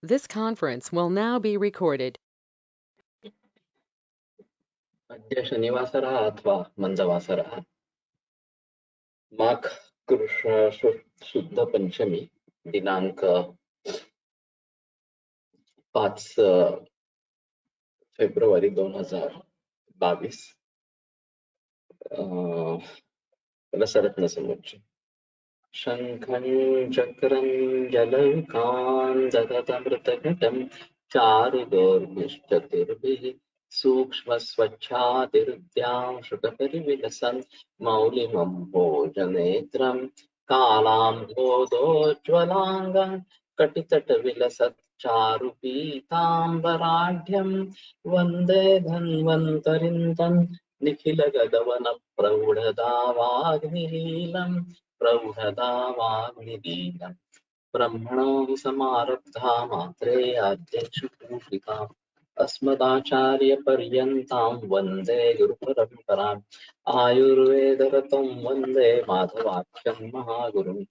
This conference will now be recorded. अद्य शनिवासरः अथवा मन्दवासरः माघ कृष्ण शुद्ध पंचमी दिनांक 5 फेब्रुवारी 2022 रसरत्न समुच्चय। शंखं चक्रं जलौकान् ददतमृतघटं चारुदोर्भिश्चतुर्भिः सूक्ष्मस्वच्छातिहृद्यां शुकपरिविलसन् मौलिमम्भोजनेत्रं कालाम्भोदोज्ज्वलाङ्गं कटितटविलसत् चारुपीताम्बराढ्यं वन्दे धन्वन्तरिं तं निखिलगगवनप्रौढदावाग्निलीलम् प्रौढदावाग्निदीनम् ब्रह्मणो हि समारब्धा मात्रेयाद्यक्षुपूषिताम् अस्मदाचार्यपर्यन्तां वन्दे गुरुपरम्पराम् आयुर्वेदरतं वन्दे माधवाख्यं महागुरुम्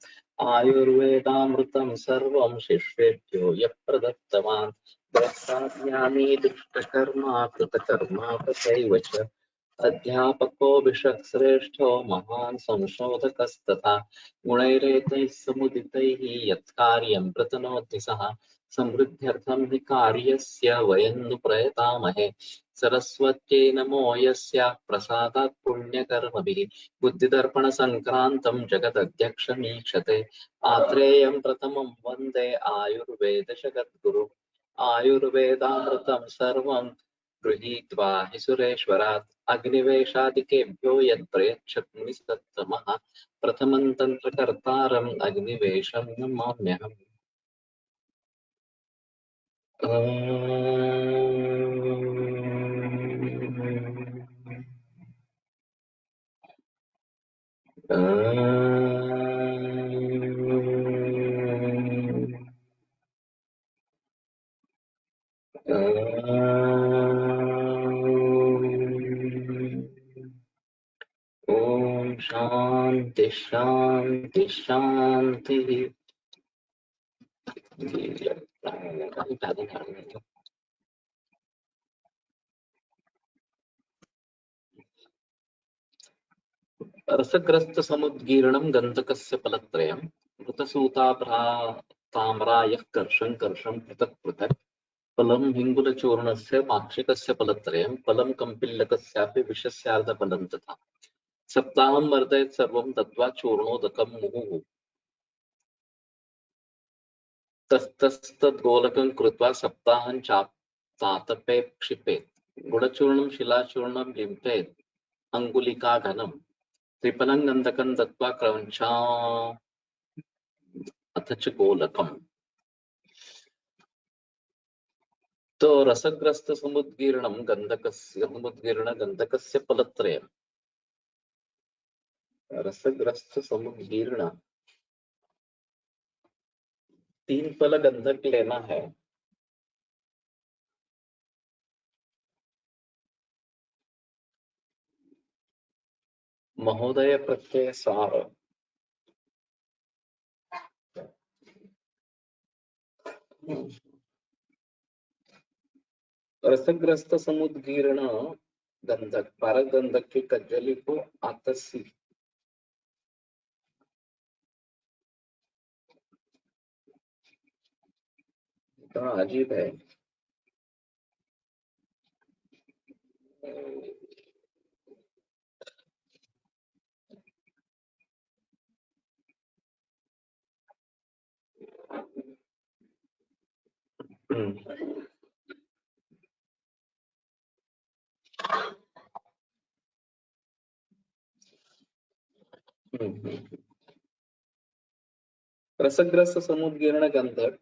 आयुर्वेदामृतं सर्वं शिष्येभ्यो यः प्रदत्तवान् द्रष्टाज्ञानी दुष्टकर्मा कृतकर्मा तथैव च अध्यापको विषश्रेष्ठो महान् संशोधकस्तथा गुणैरेतैः समुदितैः यत्कार्यं प्रतनोति सः समृद्ध्यर्थं हि कार्यस्य वयं नु प्रयतामहे सरस्वत्यै नमो यस्याः प्रसादात् पुण्यकर्मभिः बुद्धिदर्पणसङ्क्रान्तं जगदध्यक्षमीक्षते आत्रेयं प्रथमं वन्दे आयुर्वेदजगद्गुरुम् आयुर्वेदामृतं सर्वं गृहीत्वा हि सुरेश्वरात् अग्निवेशादिकेभ्यो यत्प्रयच्छत् मुनिस्तत्तमः प्रथमं तन्त्रकर्तारम् अग्निवेशं नमाम्यहम्। ओम शांति शांति शांति। रसग्रस्त समुद्गीर्णं गन्धकस्य फलत्रयं मृतसूताभ्राताम्रायः कर्षं कर्षं पृथक् पृथक् फलं हिङ्गुलचूर्णस्य माक्षिकस्य फलत्रयं फलं कम्पिल्लकस्यापि विषस्यार्धफलं तथा सप्ताहं वर्धयेत् सर्वं दत्त्वा चूर्णोदकं मुहुः तस्तस्तद्गोलकं कृत्वा सप्ताहं चातातपे क्षिपेत् गुडचूर्णं शिलाचूर्णं लिम्पेत् अङ्गुलिकाघनं त्रिफलं गन्धकं दत्त्वा क्रौञ्चा अथ च गोलकम्। तो रसग्रस्त समुद्गीर्णं गन्धकस्य फलत्रयम्। रसग्रस्त समुद्गीर्ण 3 फल गंधक लेना है। महोदय प्रत्यय सार। रसग्रस्त समुद्गीर्ण गंधक पारक गंधक की कज्जली को आतसी। इतना अजीब है। रसग्रस्त समुद्गीर्ण गंधक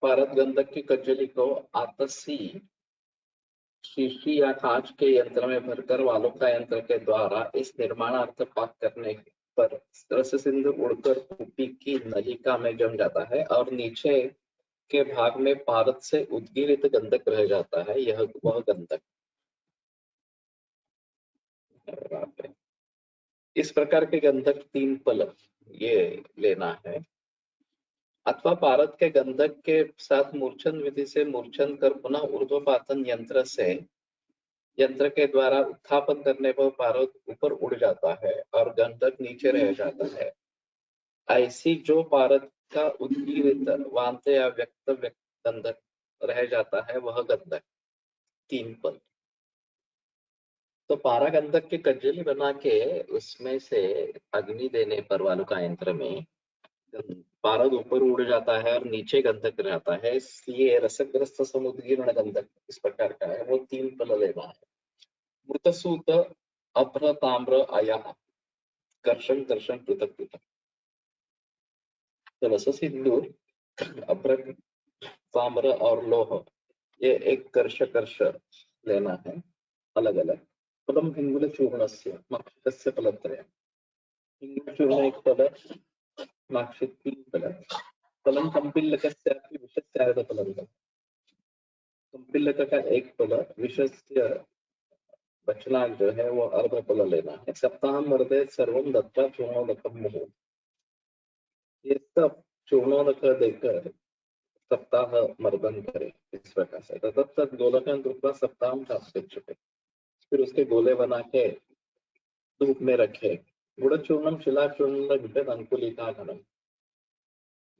पारक गंधक की कज्जली को आतसी शीशी या कांच के यंत्र में भरकर वालुका यंत्र के द्वारा इस निर्माणार्थ पाक करने पर रस सिंधु उड़कर कुपी की नलिका में जम जाता है और नीचे के भाग में पारद से उद्गीरित गंधक रह जाता है। यह वह गंधक। इस प्रकार के गंधक 3 फल ये लेना है। अथवा पारद के गंधक के साथ मूर्छन विधि से मूर्छन कर पुनः ऊर्ध्वपातन यंत्र के द्वारा उत्थापन करने पर पारद ऊपर उड़ जाता है और गंधक नीचे रह जाता है। ऐसी जो पारद का उद्गीरित वांत या व्यक्त गंधक रह जाता है वह गंधक। 3 पद। तो पारा गंधक की कज्जली बना के उसमें से अग्नि देने पर वालुका यंत्र में पारद ऊपर उड़ जाता है और नीचे गंधक रहता है, इसलिए रसग्रस्त समुद्गीर्ण गंधक इस प्रकार का है, वो 3 पल लेना है। मृतसूत अभ्र ताम्र अयः कर्षण कर्षण पृथक पृथक। तो रस सिंदूर, अभ्र, ताम्र और लोह ये एक कर्ष कर्ष लेना है अलग अलग। फलम हिंगुल चूर्णस्य मक्षस्य फलत्रयम्। हिंगुल चूर्ण एक फल, माक्षिक 3 फल। फलम कंपिल्लकस्यापि विषस्यार्धफलम्। कंपिल्लक का एक फल, विषस्य बचना जो है वो अर्ध फल लेना है। सप्ताह मर्दे सर्वम दत्ता चूर्णोदकम मुहूर्त। ये सब चूर्णोदक देकर सप्ताह मर्दन करे इस प्रकार से। तत्त गोलकन कृत्वा सप्ताह चाप्यच्युते। फिर उसके गोले बना के धूप में रखे। गुड़चूर्णम शिला चूर्ण विपद अंकुलिका घनम।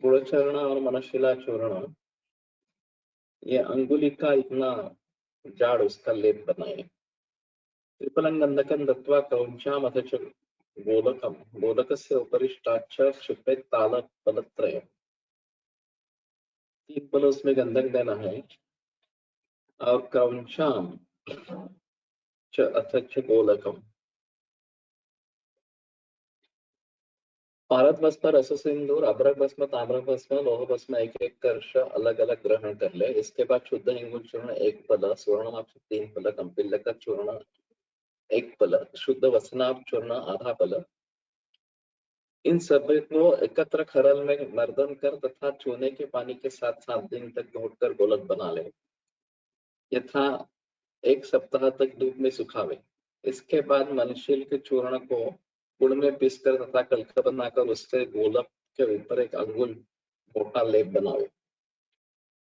गुड़चूर्ण और मनशिला चूर्ण ये अंगुलिका इतना जाड़ उसका लेप बनाए। त्रिफलं गंधकं दत्वा क्रौञ्चाम् अथ च गोलकं गोलकस्य उपरिष्टाच्च क्षिपेत् तालफलत्रयम्। 3 पल उसमें गंधक देना है और क्रौञ्चाम् च अथ च गोलकम। पारद भस्म, रस सिंदूर, अभ्रक भस्म, ताम्र भस्म, लोह भस्म एक एक कर्ष अलग अलग ग्रहण कर ले। इसके बाद शुद्ध हिंगुल चूर्ण 1 पल, स्वर्णमाक्ष 3 पल, कंपिल्लक चूर्ण 1 पल, शुद्ध वसनाभ चूर्ण आधा पल। इन सभी को एकत्र खरल में मर्दन कर तथा चूने के पानी के साथ 7 दिन तक घोटकर गोलक बना ले, यथा 1 सप्ताह तक धूप में सुखावे। इसके बाद मनशील के चूर्ण को गुड़ में पीसकर तथा कलका बनाकर उससे गोलक के ऊपर 1 अंगुल मोटा लेप बनावे।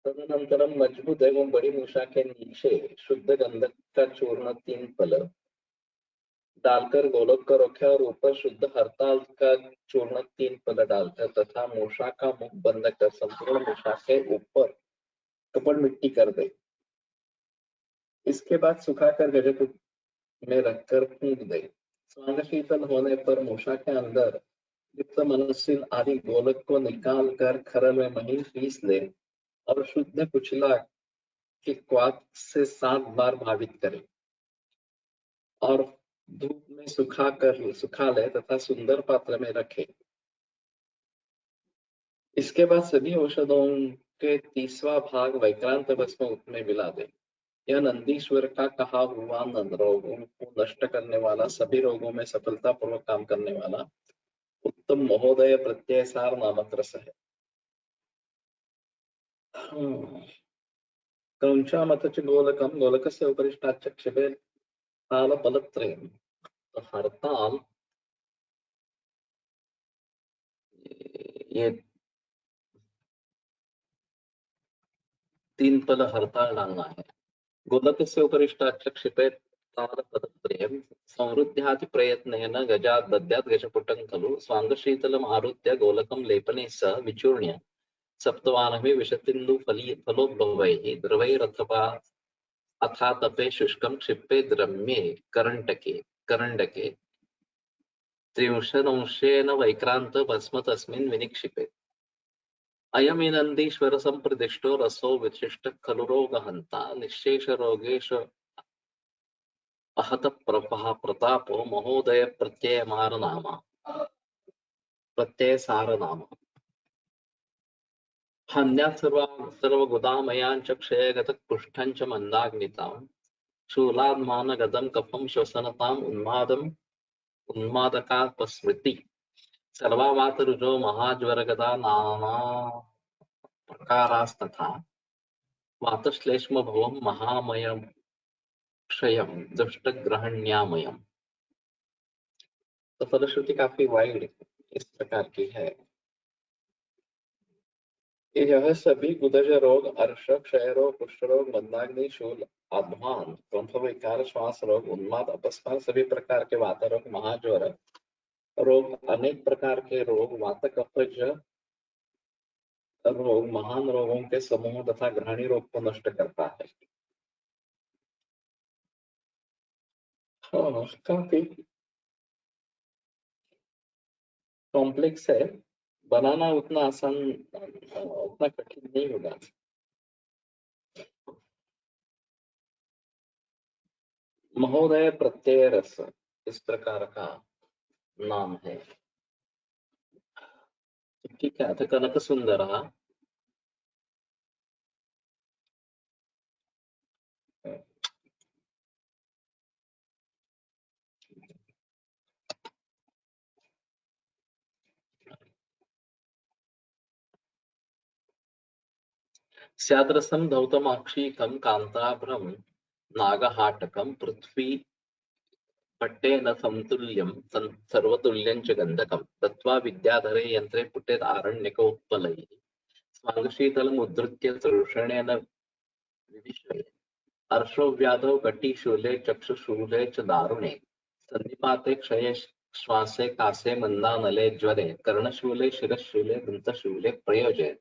तदनंतरम मजबूत एवं बड़ी मूषा के नीचे शुद्ध गंधक का चूर्ण 3 पल डालकर गोलक को रखे और ऊपर शुद्ध हरताल का चूर्ण 3 पल डालकर तथा मूषा का मुख बंद कर संपूर्ण मूषा के ऊपर कपड़ मिट्टी कर दे। इसके बाद सुखाकर गजक में रखकर फूंक दे। स्वांग शीतल होने पर मूषा के अंदर युक्त मनस्विन आदि गोलक को निकाल कर खरल में महीन पीस ले और शुद्ध कुचला के क्वाथ से 7 बार भावित करे और धूप में सुखा ले तथा सुंदर पात्र में रखे। इसके बाद सभी औषधों के 30वां भाग वैक्रांत भस्म उसमें मिला दे। यह नंदीश्वर का कहा हुआ रोगों को नष्ट करने वाला, सभी रोगों में सफलतापूर्वक काम करने वाला उत्तम महोदय प्रत्यय सार नामक रस है। क्रौञ्चामथ च गोलकं गोलकस्य उपरिष्टाच्च क्षिपेत् तालफलत्रयम्। तो हरताल ये 3 पल हरताल डालना है। गोलकस्य उपरिष्टाच्च क्षिपेत् तालफलत्रयम्। संवृद्ध्याति प्रयत्नेन गजात् दद्यात् गजपुटं खलु स्वाङ्गशीतलम् आरुह्य गोलकं लेपने सह विचूर्ण्य सप्तवानवे विशतिन्दु फलोद्भवैः द्रवैरथवा अथातपे शुष्कं क्षिप्ते द्रम्ये करण्डके त्रिंशदंशेन वैक्रांत भस्म तस्मिन् विनिक्षिपेत्। अयमिनन्दीश्वर संप्रदिष्टो रसो विशिष्ट खलु रोगहन्ता निःशेष रोगेश अहत प्रतापो महोदय प्रत्यय नाम। हन्यात् सर्वगुदामयाञ्च क्षयगत कुष्ठं च मन्दाग्नितां शूलाद्मानगतं कफं श्वसनताम् उन्मादकापस्मृति सर्वावातरुजो महाज्वरगदा नाना प्रकारास्तथा वातश्लेष्म भवं महामयं क्षयं दुष्टग्रहण्यामयम्। तो फलश्रुति काफी वाइड इस प्रकार की है। यह सभी गुदज रोग, अर्श, क्षय रोग, कुष्ठ रोग, मंदाग्नि, शूल, अध्वान, क्रंथ विकार, श्वास रोग, उन्माद, अपस्मार, सभी प्रकार के वात रोग, महाज्वर रोग, अनेक प्रकार के रोग, वात कफज रोग, महान रोगों के समूह तथा ग्रहणी रोग को नष्ट करता है। हाँ, काफी कॉम्प्लेक्स है, बनाना उतना आसान, उतना कठिन नहीं होगा। महोदय प्रत्यय रस इस प्रकार का नाम है। ठीक है, तो कनक सुंदर स्याद्रसम धौतमाक्षिकम कांताभ्रम नागहाटकम पृथ्वी पट्टेन समतुल्यं सर्वतुल्यं च गंधकम दत्वा विद्याधरे यंत्रे पुटेत आरण्यकोत्पलैः स्वांगशीतलम् उद्धृत्य तृषणेन विविशय अर्शो व्याधौ कटिशूले चक्षुशूले च दारुणे सन्निपाते क्षये श्वासे कासे मंदानले ज्वरे कर्णशूले शिरशूले दंतशूले प्रयोजे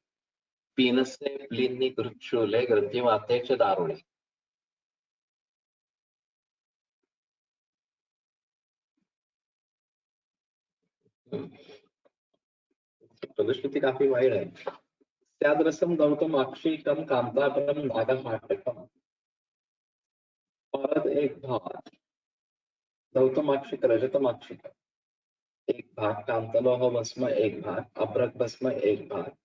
पीनसे प्लीन्नि कृच्छूले ग्रंथिवाते च दारुणे। प्रदर्शनी काफी वाइड है। स्याद्रसम दौतम अक्षिकम कांताभ्रम नागहाटकम, औरत एक भाग, दौतमाक्षिक रजतमाक्षिक एक भाग, कांतलोह भस्म एक भाग, अभ्रक भस्म एक भाग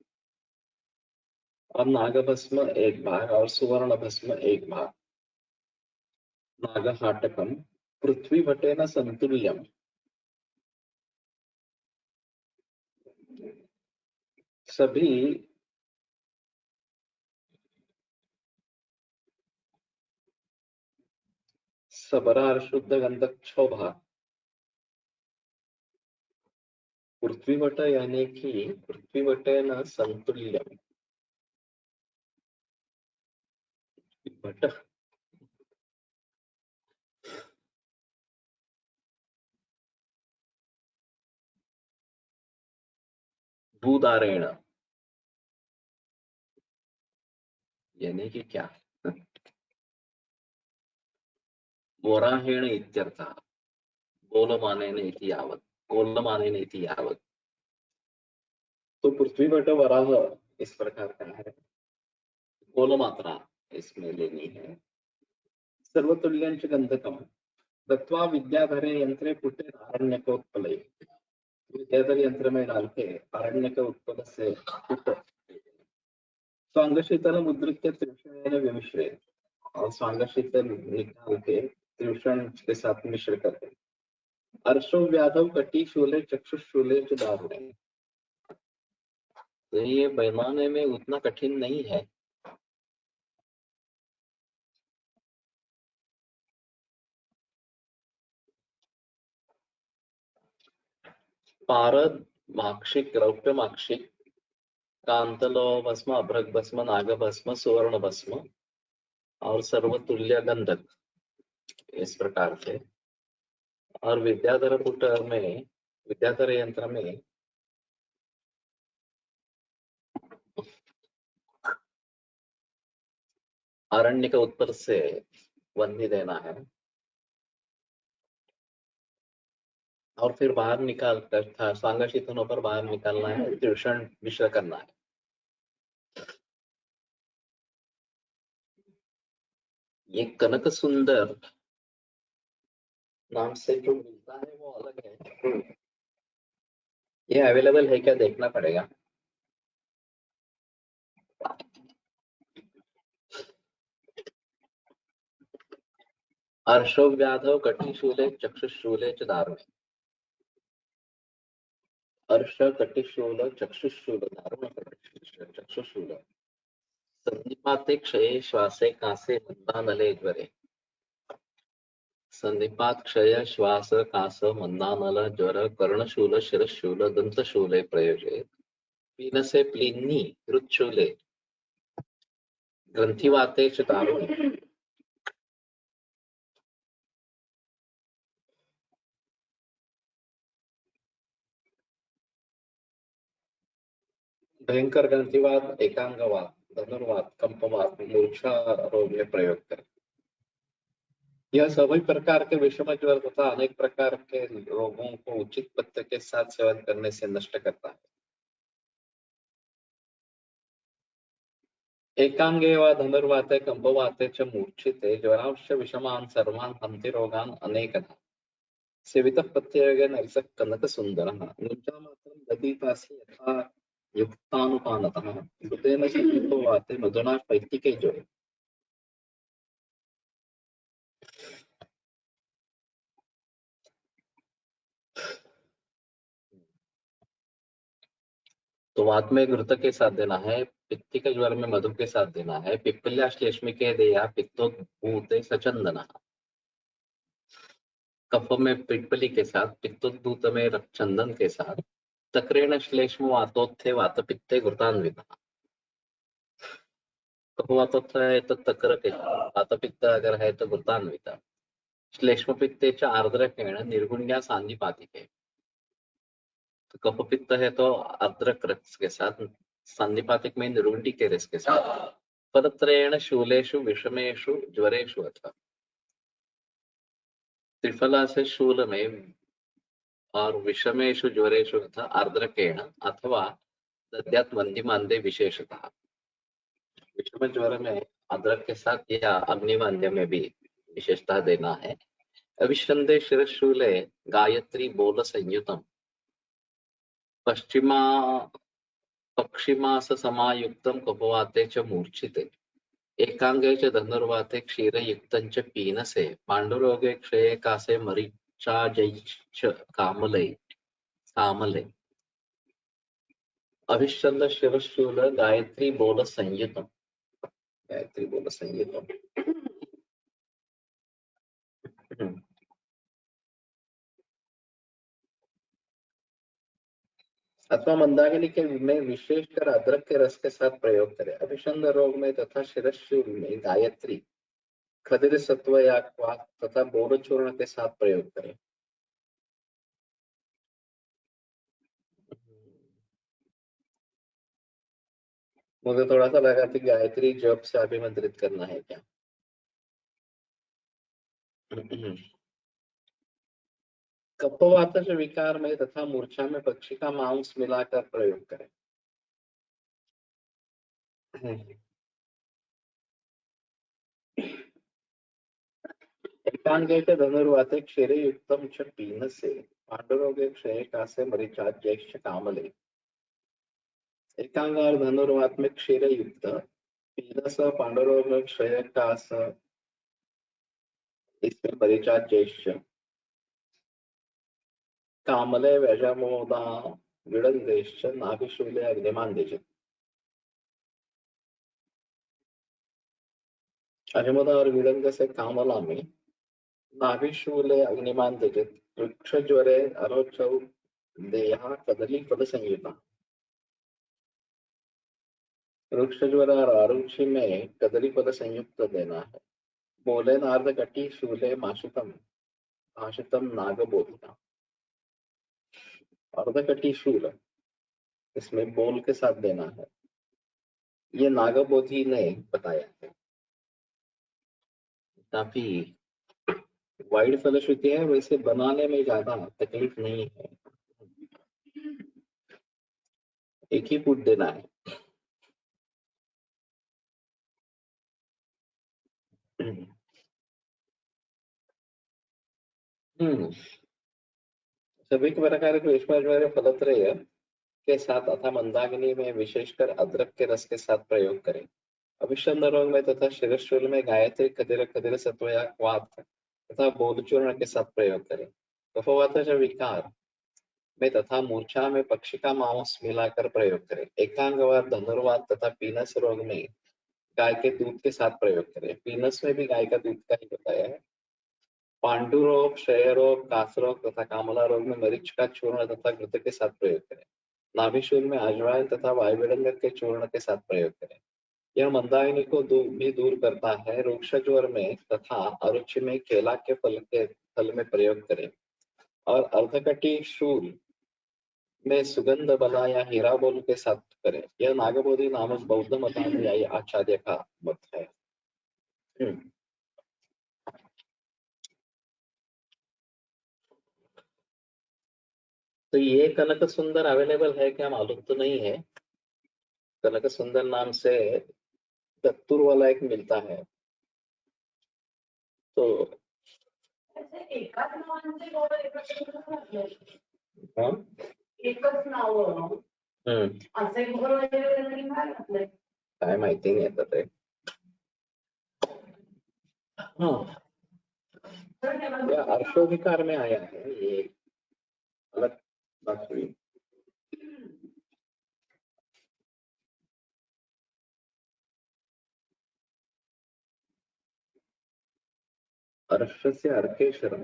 और नाग भस्म एक भाग और सुवर्ण भस्म एक भाग। नागहाटकम पृथ्वी भटेन संतुल्यम, सभी सबरा शुद्ध गंधक 6 भाग, पृथ्वी भट यानी कि पृथ्वी भटेन संतुल्यम, भट भूदारेण यानी कि क्या, वराहेण इत्यर्थः, गोलमानेन इति यावत्, गोलमानेन इति यावत्। तो पृथ्वी भट वराह इस प्रकार का है, गोल मात्रा इसमें लेनी है। सर्वतुल्यंच गंधकम दत्वा विद्याधरे यंत्रे पुटे आरण्यकोत्पले, विद्याधर यंत्र में डाल के अरण्य के उत्पल से पुट स्वांगशीतल मुद्रित त्रिषण विमिश्रे, और स्वांगशीतल निकाल के त्रिषण के साथ मिश्र करके अर्शो व्याधव कटी शूले चक्षुशूले च दारुणे। तो ये बनाने में उतना कठिन नहीं है। पारद माक्षिक, रौप्य माक्षिक, कांतलो भस्म, अभ्रक भस्म, नाग भस्म, सुवर्ण भस्म और सर्वतुल्य गंधक इस प्रकार से। और विद्याधर पुट में, विद्याधर यंत्र में अरण्य के उत्तर से वन्नी देना है और फिर बाहर निकाल कर सांगशीतनों पर बाहर निकालना है, त्रिषण मिश्र करना है। ये कनक सुंदर नाम से जो मिलता है वो अलग है, ये अवेलेबल है क्या देखना पड़ेगा। अर्शो व्याधव कटिशूले चक्षुशूले च दारुणे, अर्श कटिशूल चक्षुशूल दारुण चक्षुशूल संधिपाते क्षये श्वासे कासे मंदानले ज्वरे, संधिपात क्षय श्वास कास मंदानल ज्वर कर्णशूल शिरशूल दंतशूले प्रयोजे पीनसे प्लीन्नी हृच्छूले ग्रंथिवाते च दारुणे। भयंकर ग्रंथिवात, एकांगवात, धनुर्वात, कंपवात, मूर्छा रोग में प्रयोग करें। यह सभी प्रकार के विषम ज्वर तथा अनेक प्रकार के रोगों को उचित पथ्य के साथ सेवन करने से नष्ट करता है। एकांगे व धनुर्वाते कंपवाते च मूर्छिते ज्वरांश विषमान् सर्वान् हन्ति रोगान् अनेकधा। सेवितः पथ्ययोगेन नैसः कनकसुन्दरः निद्रामात्रं दधीतासि यथा युक्तानुपानतः मृतेन सहितो वाते मधुना पैतिके ज्वरे। तो वात में घृत के साथ देना है, पित्तिक ज्वर में मधु के साथ देना है। पिप्पल्या श्लेष्मिके देया पित्तोद्भूते सचंदना। कफ में पिप्पली के साथ, पित्तोद्भूत में चंदन के साथ। तक्रेण श्लेष्म वातोत्थे वात पित्ते घृतान्विता। कफ वातोत्थ है तो तक्र के साथ, वात पित्त अगर है तो घृतान्विता। श्लेष्म पित्ते च आर्द्रकेण निर्गुण्या सांदिपातिके। तो कफ पित्त है तो आर्द्रक रस के साथ, संधिपातिक में निर्गुंडी के रस के साथ। परत्रेण शूलेषु विषमेषु ज्वरेषु अथवा त्रिफला से शूल में और विषमेषु ज्वरेषु तथा आर्द्रकेण अथवा दद्यात् वन्दिमान्दे विशेषतः। विषम ज्वर में अदरक के साथ या अग्निवान्द्य में भी विशेषतः देना है। अविश्वंदे शिरशूले गायत्री बोल संयुतम पश्चिमा पक्षिमास समायुक्तम कपवाते च मूर्छिते एकांगे च धनुर्वाते क्षीरयुक्तं च पीनसे पांडुरोगे क्षये कासे मरीचाजैश्च कामले सामले। अभिषंद शिवशूल गायत्री बोल संयुतम, गायत्री बोल संयुतम। अथवा मंदाकिनी के में विशेषकर अदरक के रस के साथ प्रयोग करें। अभिषंद रोग में तथा शिरशूल में गायत्री खदिर सत्व या क्वाथ तथा बोध चूर्ण के साथ प्रयोग करें। मुझे थोड़ा सा लगा कि गायत्री जप से अभिमंत्रित करना है क्या। कपवात विकार में तथा मूर्छा में पक्षी का मांस मिलाकर प्रयोग करें। एकांगे च धनुर्वाते क्षीरयुक्तं च पीनसे पांडुरोगे क्षये कासे मरीचाज्यैश्च कामले। एकांग और धनुर्वात में क्षीर युक्त, पीनस पांडुरोग क्षय कास, इसमें मरीचाज्यैश्च कामले व्यजमोदा विडंदेश्च नाभिशूले अग्निमान्देश। अजमोदा और विडंग से कामला में, नाभिशूले अग्निमान्देश वृक्ष ज्वरे अरोचौ देहा कदली पद संयुता। वृक्ष ज्वर और अरुचि में कदली पद संयुक्त देना है। बोले नार्द कटी शूले माशुतम आशितम नागबोधिता। अर्धकटी शूल इसमें बोल के साथ देना है। ये नागबोधि ने बताया है। काफी वाइड फलश्रुति है, वैसे बनाने में ज्यादा तकलीफ नहीं है। एक ही फुट देना है। सभी प्रकार के विश्व फलत्रय के साथ अथा मंदाकिनी में विशेषकर अदरक के रस के साथ प्रयोग करें। अभिषंद रोग में तथा शिरशूल में गायत्री खदिर खदिर सत्व या क्वाथ तथा बोधचूर्ण के साथ प्रयोग करें। कफवात विकार में तथा मूर्छा में पक्षी का मांस मिलाकर प्रयोग करें। एकांग व धनुर्वात तथा पीनस रोग में गाय के दूध के साथ प्रयोग करें। पीनस में भी गाय का दूध का ही बताया है। पांडु रोग, क्षय रोग, कास रोग तथा कामला रोग में मरीच का चूर्ण तथा घृत के साथ प्रयोग करें। नाभिशूल में अजवाइन तथा वायुविडंग के चूर्ण के साथ प्रयोग करें। यह मंदाकिनी को भी दूर करता है। रूक्ष ज्वर में तथा अरुचि में केला के फल में प्रयोग करें और अर्धकटी शूल में सुगंध बला या हीराबोल के साथ करें। यह नागबोधि नामक बौद्ध मतानुयायी आचार्य का मत है। तो ये कनक सुंदर अवेलेबल है क्या मालूम तो नहीं है। कनक सुंदर नाम से दत्तूर वाला एक मिलता है। तो एकाच नावांचे गोड हाँ एकच नाव असे गोड वगैरे तरी काय घातलंय काय माहिती नाही आता ते। हाँ यह अर्शोधिकार में आया है। ये अलग बात हुई। अर्श से अर्केश्वरम।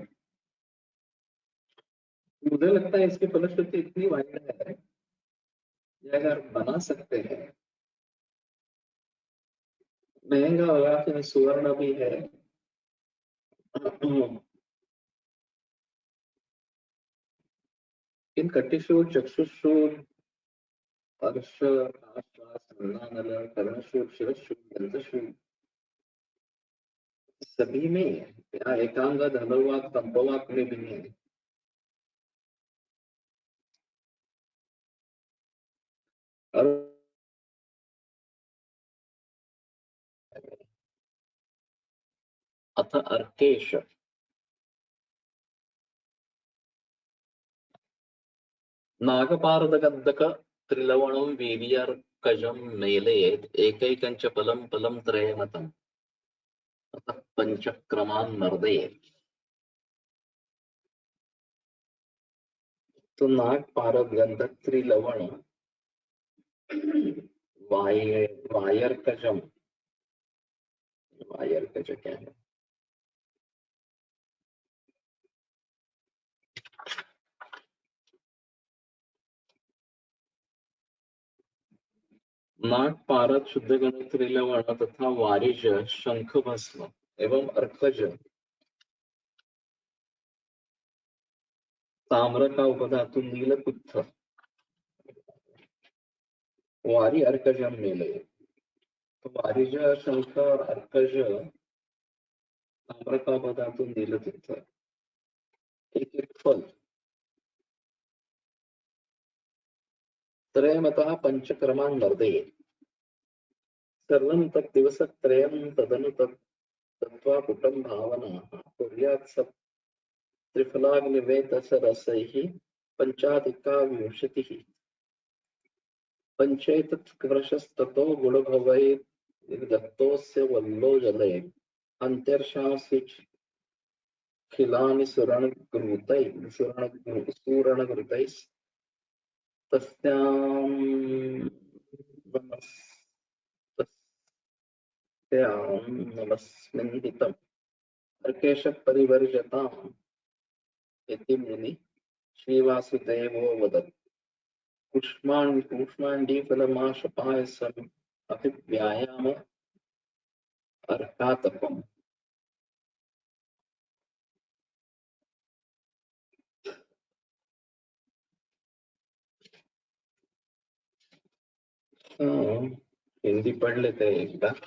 मुझे लगता है इसकी फलश्रुति इतनी वाइड है, ये अगर बना सकते हैं महंगा होगा। फिर सुवर्ण भी है। इन कटिशूल चक्षुशूल अर्श नल कर्णशूल शिरशूल दंतशूल सभी में यहाँ एकांग धनुर्वात कंपवात में भी है। और अथ अर्केश नागपारदगन्धक त्रिलवणं वीर्यार्कजं मेलयेत् एकैकञ्च फलं फलं त्रयमतम् अतः पंचक्रमान् मर्दयेत्। तो नाग पारद गंधक त्रिलवण वायर्कजम। वायर्कज क्या है? नाग पारद शुद्ध गंध त्रिलवण तथा वारिज शंख भस्म एवं अर्कज ताम्र का उपधातु नीलपुत्थ वारी अर्कजम मेले। तो वारिज शंख और अर्कज ताम्र का उपधातु नीलपुत्थ एक एक फल त्रयमतः पंचक्रमान् मर्दये। सर्वं तत् दिवसत्रयं तदनु तत्त्वा पुटं भावनाः कुर्यात् सप्त त्रिफलाग्निवेतसरसैः पञ्चाधिकाविंशतिः पञ्चैतत्कृशस्ततो गुणभवैर्दत्तोऽस्य वल्लो जले अन्त्यर्षांसिखिलानि सुरणघृतैस्तस्यां नमस्मिन्दितम् अर्केश परिवर्जताम् इति मुनि श्रीवासुदेवो वदत्। कूष्माण्डीफलमाशपायसम् अभिव्यायाम अर्कातपम्। हिंदी पढ़ लेते हैं एक बार।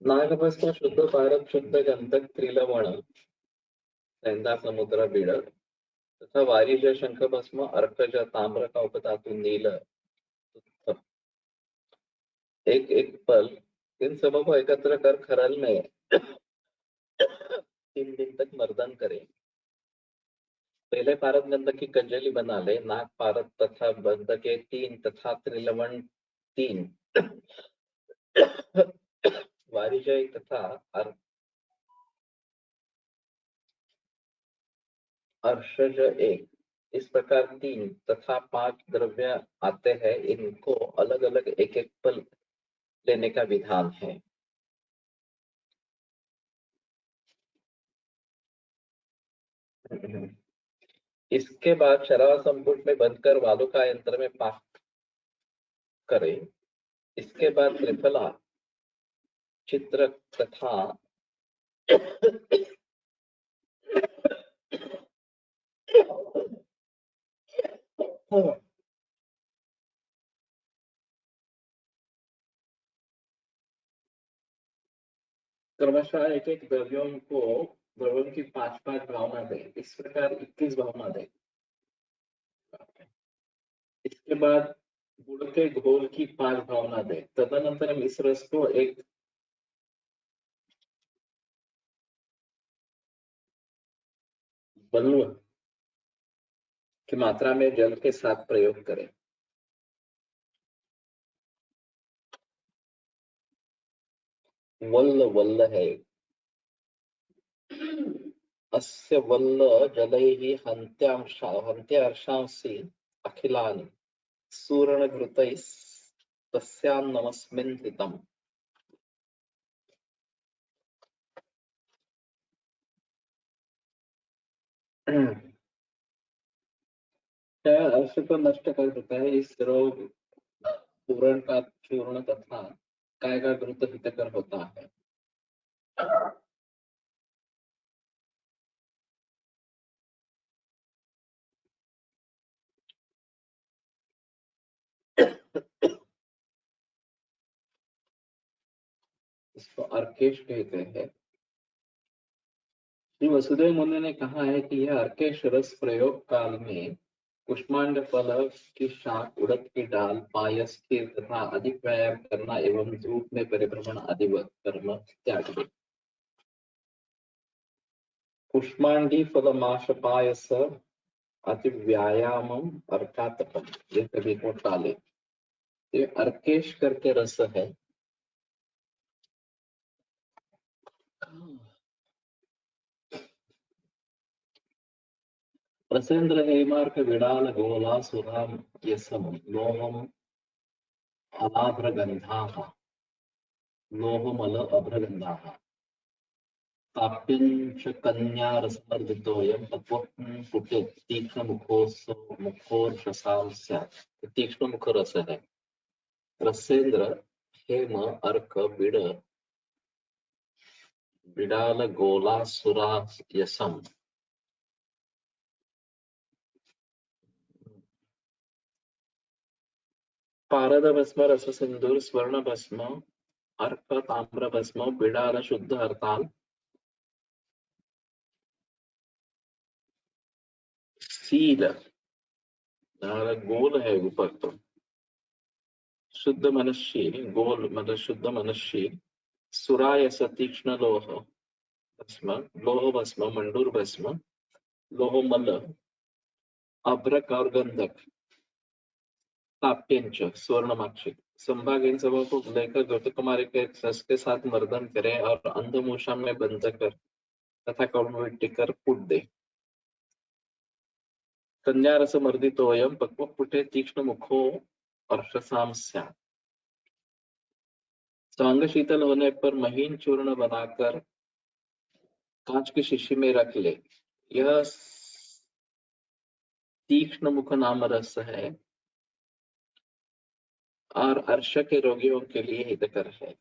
नागभस्म शुद्ध भारत शुद्ध गंधक त्रिलवण सेंधा समुद्र बीड़ तथा वारिज शंख भस्म अर्कज ताम्र का उपधातु नील एक एक पल इन सबों को एकत्र कर खरल में 3 दिन तक मर्दन करें। पहले पारद गंधक की कंजली बना ले। नाग पारद तथा बंध के 3 तथा त्रिलवण 3 वारिजय तथा अर्शज 1 इस प्रकार 3 तथा 5 द्रव्य आते हैं। इनको अलग अलग एक एक पल लेने का विधान है। इसके बाद शराब संपुट में बंद कर वालुका यंत्र में पाक करें। इसके बाद त्रिफला चित्र तथा क्रमशः एक एक द्रव्यों की 5-5 भावना दे। इस प्रकार 21 भावना दे। इसके बाद गुड़ के घोल की 5 भावना दे। तदनंतर इस रस को एक बलुआ की मात्रा में जल के साथ प्रयोग करें। वल्ल वल्ल है। अस्य वल्ल जलैः हन्त्यार्षांसि अखिलानि सूर्णघृतैस्तस्यान्नमस्मिन् हितम्। अर्श को नष्ट कर देता है। इस रोग पूर्ण का चूर्ण तथा काय का घृत हितकर होता है। इसको अर्केश कहते हैं। श्री वसुदेव मुनि ने कहा है कि यह अर्केश रस प्रयोग काल में कुष्मांड फल की शाख, उड़द की दाल, पायस, खीर तथा अधिक व्यायाम करना एवं धूप में परिभ्रमण आदि कर्म त्याग दे। कुष्मांडी फलमाश पायस अति व्यायामम अर्कातपम, यह सभी को टाले। ये अर्केश करके रस है। रसेंद्र हेमार्क विडाल गोला सुराम यसम लोहम अलाभ्रगंधाः लोहमल अभ्रगंधाः ताप्यञ्च कन्या रसमर्दितोऽयं तपोह्न पुटे तीक्ष्ण मुखोर्षसां स्यात्। तीक्ष्ण मुख रस है। रसेंद्र हेम अर्क बिडाल गोला सुरा यसम पारद भस्म रस सिंदूर स्वर्ण भस्म अर्क ताम्र भस्म बिडाल शुद्ध हरताल सील गोल है ऊपर तो शुद्ध मनस्शील गोल मतलब शुद्ध मनस्शील सुरायस तीक्ष्ण लोह मंडूर भस्म लोहमल अभ्रक और गंधक ताप्यंच स्वर्णमाक्षिक संभाग इन सबों को लेकर गौतकुमारी के रस के साथ मर्दन करे और अंधमूषा में बंध कर तथा कौड़ मिट्टी कर फूट दे। कन्या रस मर्दितोऽयं पक्व पुटे तीक्ष्ण मुखो अर्षसां स्यात्। अंग शीतल होने पर महीन चूर्ण बनाकर कांच की शीशी में रख ले। यह तीक्ष्ण मुख नाम रस है और अर्श के रोगियों के लिए हितकर है।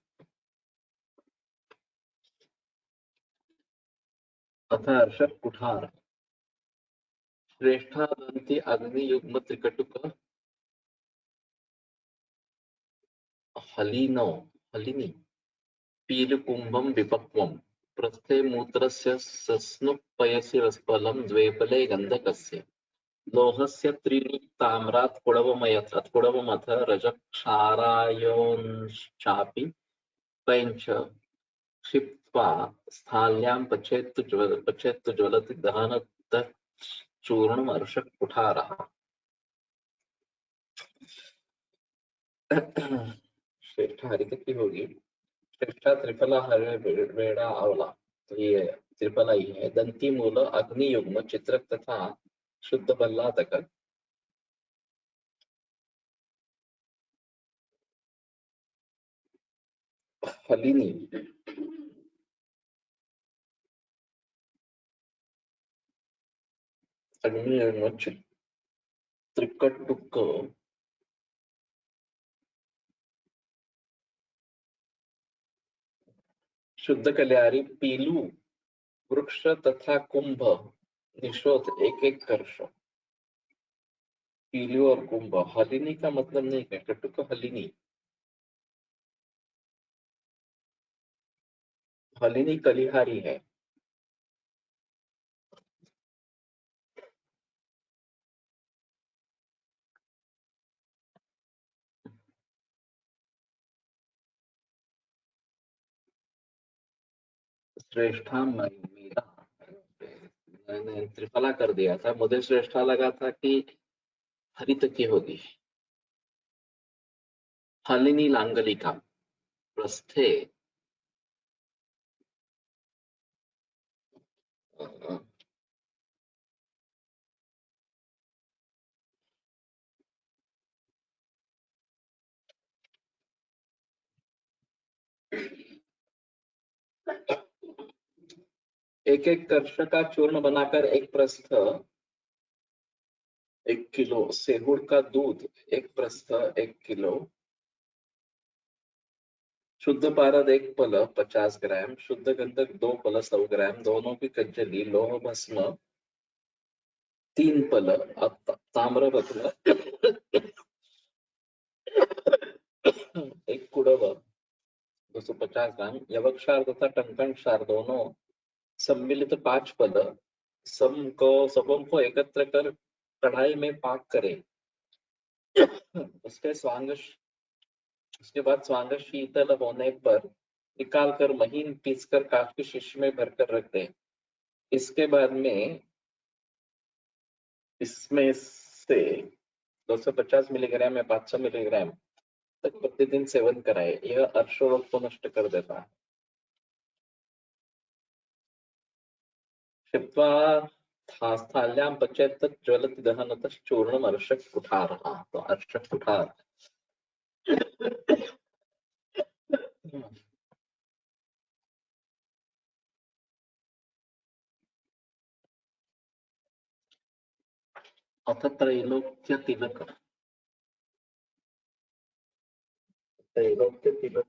तथा अर्शक कुठार श्रेष्ठादंती अग्नि युग्म त्रिकटुक हलिनी पीलकुंभम विपक्वम प्रस्थे मूत्रस्य सस्नुपयसि रसफलं द्वेपले गंधकस्य लोहस्य त्रीणि ताम्रात् कुडवमथ रजक्षारायोंश्चापि पञ्च क्षिप्त्वा स्थाल्यां पचेत् ज्वलति दहनतश्चूर्णम् अर्शक कुठारः। श्रेष्ठ हरित की होगी। श्रेष्ठा त्रिफला हरे वेड़ा अवला, तो ये त्रिफला ही है। दंती मूल अग्नि युग्म चित्रक तथा शुद्ध बल्लातक हलिनी अन्येन त्रिकटुक शुद्ध कल्याणी पीलू वृक्ष तथा कुंभ निशोध एक एक कर्ष। पीलू और कुंभ, हलिनी का मतलब नहीं है, कटुक हलिनी, हलिनी कलिहारी है। श्रेष्ठा मीरा, मैंने त्रिफला कर दिया था, मुझे श्रेष्ठा लगा था कि हरित की होगी। हलिनी लांगलिका प्रस्थे एक एक कर्ष का चूर्ण बनाकर एक प्रस्थ 1 किलो, सेहुड़ का दूध एक प्रस्थ 1 किलो, शुद्ध पारद 1 पल 50 ग्राम, शुद्ध गंधक 2 पल 100 ग्राम, दोनों की कज्जली, लोह भस्म 3 पल, ताम्ररत्न 1 कुड़व 250 ग्राम, यवक्षार तथा टंकण क्षार दोनों सम्मिलित 5 पल, सबों को एकत्र कर कढ़ाई में पाक करें। उसके बाद स्वांग शीतल होने पर निकालकर महीन पीसकर कांच की शीशी में भरकर रख दें। इसके बाद में इसमें से 250 मिलीग्राम या 500 मिलीग्राम तक प्रतिदिन सेवन कराए। यह अर्शरोग को नष्ट कर देता है। क्षिप्त्वा स्थाल्यां पचेत् तत् ज्वलति दहनतः चूर्णम् अर्शक कुठारः। तो अर्शक कुठार अथ त्रैलोक्य तिलक, त्रैलोक्य तिलक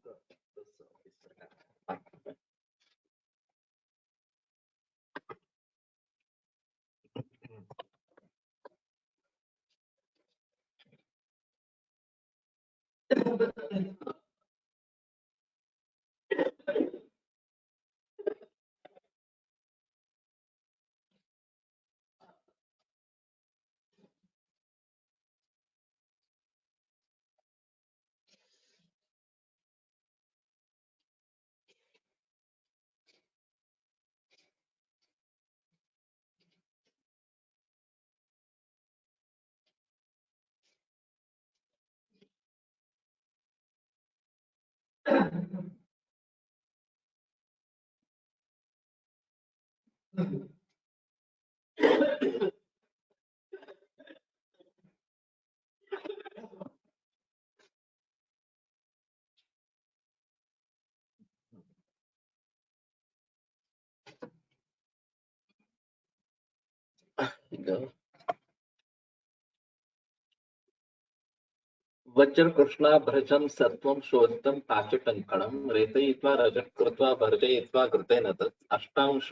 वज्र कृष्णाभ्रजं सत्वं शोधितं काचटङ्कणं रेतयित्वा रजः कृत्वा भर्जयित्वा घृतेन तत् अष्टांश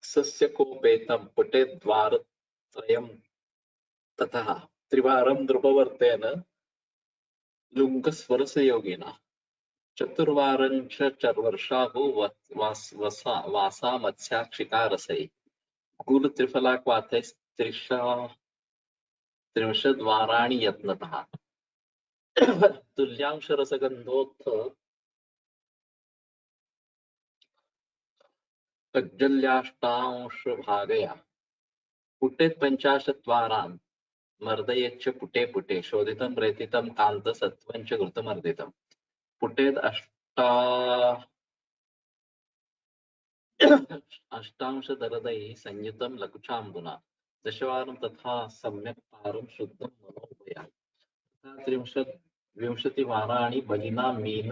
सस्यकोपेतं पुटेद्वारत्रयं ततः त्रिवारं द्रुपवर्तेन लुङ्गस्वरसयोगिना चतुर्वारञ्च चर्वर्षाहु वासा मत्स्याक्षिकारसै गूढत्रिफलाक्वाथैस्त्रिंशद्वाराणि यत्नतः तुल्यांश रसगंधोत्थ कज्जल्याष्टांश भागया पुटेत 50 मर्दयेच्च पुटे पुटे शोधितं प्रेतितं कान्त सत्वञ्च घृतमर्दितं पुटेद अष्टांश दरदैः संयुतं लघुचाम्बुना दशवारं तथा सम्यक् पारं शुद्धं मनोभया तथा 30 वाराणि बलिना मीन